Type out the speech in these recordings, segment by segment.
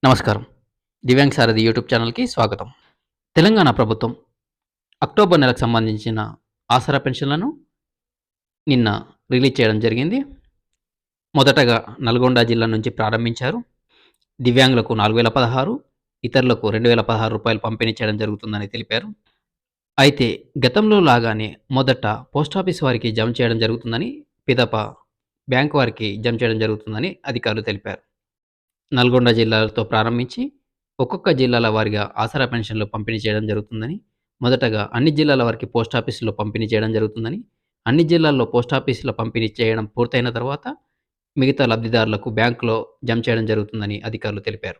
నమస్కారం. దివ్యాంగ్ సారథి యూట్యూబ్ ఛానల్‌కి స్వాగతం. తెలంగాణ ప్రభుత్వం అక్టోబర్ నెలకు సంబంధించిన ఆసరా పెన్షన్‌లను నిన్న రిలీజ్ చేయడం జరిగింది. మొదటగా నల్గొండ జిల్లా నుంచి ప్రారంభించారు. దివ్యాంగులకు 4016, ఇతరులకు రూ. 2016 పంపిణీ చేయడం జరుగుతుందని తెలిపారు. అయితే గతంలో లాగానే మొదట పోస్టాఫీస్ వారికి జమ చేయడం జరుగుతుందని, పిదప బ్యాంక్ వారికి జమ చేయడం జరుగుతుందని అధికారులు తెలిపారు. నల్గొండ జిల్లాలతో ప్రారంభించి ఒక్కొక్క జిల్లాల వారీగా ఆసరా పెన్షన్లు పంపిణీ చేయడం జరుగుతుందని, మొదటగా అన్ని జిల్లాల వారికి పోస్టాఫీసులో పంపిణీ చేయడం జరుగుతుందని, అన్ని జిల్లాల్లో పోస్టాఫీసులో పంపిణీ చేయడం పూర్తయిన తర్వాత మిగతా లబ్ధిదారులకు బ్యాంకులో జమ చేయడం జరుగుతుందని అధికారులు తెలిపారు.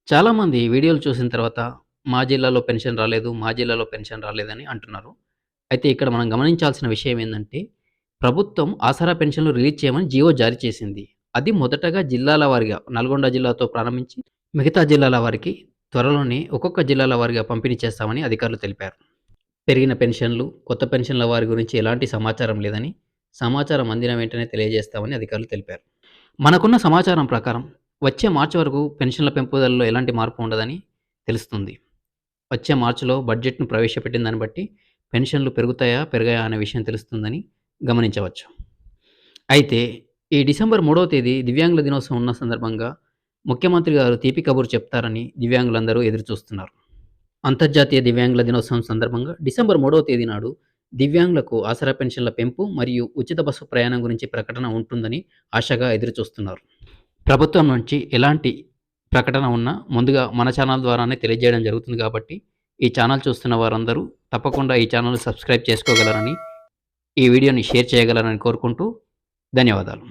చాలామంది వీడియోలు చూసిన తర్వాత మా జిల్లాలో పెన్షన్ రాలేదు, మా జిల్లాలో పెన్షన్ రాలేదని అంటున్నారు. అయితే ఇక్కడ మనం గమనించాల్సిన విషయం ఏందంటే, ప్రభుత్వం ఆసరా పెన్షన్లు రిలీజ్ చేయమని జీవో జారీ చేసింది. అది మొదటగా జిల్లాల వారీగా నల్గొండ జిల్లాతో ప్రారంభించి మిగతా జిల్లాల వారికి త్వరలోనే ఒక్కొక్క జిల్లాల వారీగా పంపిణీ చేస్తామని అధికారులు తెలిపారు. పెరిగిన పెన్షన్లు, కొత్త పెన్షన్ల వారి గురించి ఎలాంటి సమాచారం లేదని, సమాచారం అందిన వెంటనే తెలియజేస్తామని అధికారులు తెలిపారు. మనకున్న సమాచారం ప్రకారం వచ్చే మార్చి వరకు పెన్షన్ల పెంపుదలలో ఎలాంటి మార్పు ఉండదని తెలుస్తుంది. వచ్చే మార్చిలో బడ్జెట్‌ను ప్రవేశపెట్టిన దాన్ని బట్టి పెన్షన్లు పెరుగుతాయా, పెరగాయా అనే విషయం తెలుస్తుందని గమనించవచ్చు. అయితే ఈ డిసెంబర్ 3వ తేదీ దివ్యాంగుల దినోత్సవం ఉన్న సందర్భంగా ముఖ్యమంత్రి గారు తీపి కబురు చెప్తారని దివ్యాంగులందరూ ఎదురుచూస్తున్నారు. అంతర్జాతీయ దివ్యాంగుల దినోత్సవం సందర్భంగా డిసెంబర్ 3వ తేదీ నాడు దివ్యాంగులకు ఆసరా పెన్షన్ల పెంపు మరియు ఉచిత బస్సు ప్రయాణం గురించి ప్రకటన ఉంటుందని ఆశగా ఎదురుచూస్తున్నారు. ప్రభుత్వం నుంచి ఎలాంటి ప్రకటన ఉన్నా ముందుగా మన ఛానల్ ద్వారానే తెలియజేయడం జరుగుతుంది కాబట్టి ఈ ఛానల్ చూస్తున్న వారందరూ తప్పకుండా ఈ ఛానల్‌ని సబ్స్క్రైబ్ చేసుకోగలరని, ఈ వీడియోని షేర్ చేయగలరని కోరుకుంటూ ధన్యవాదాలు.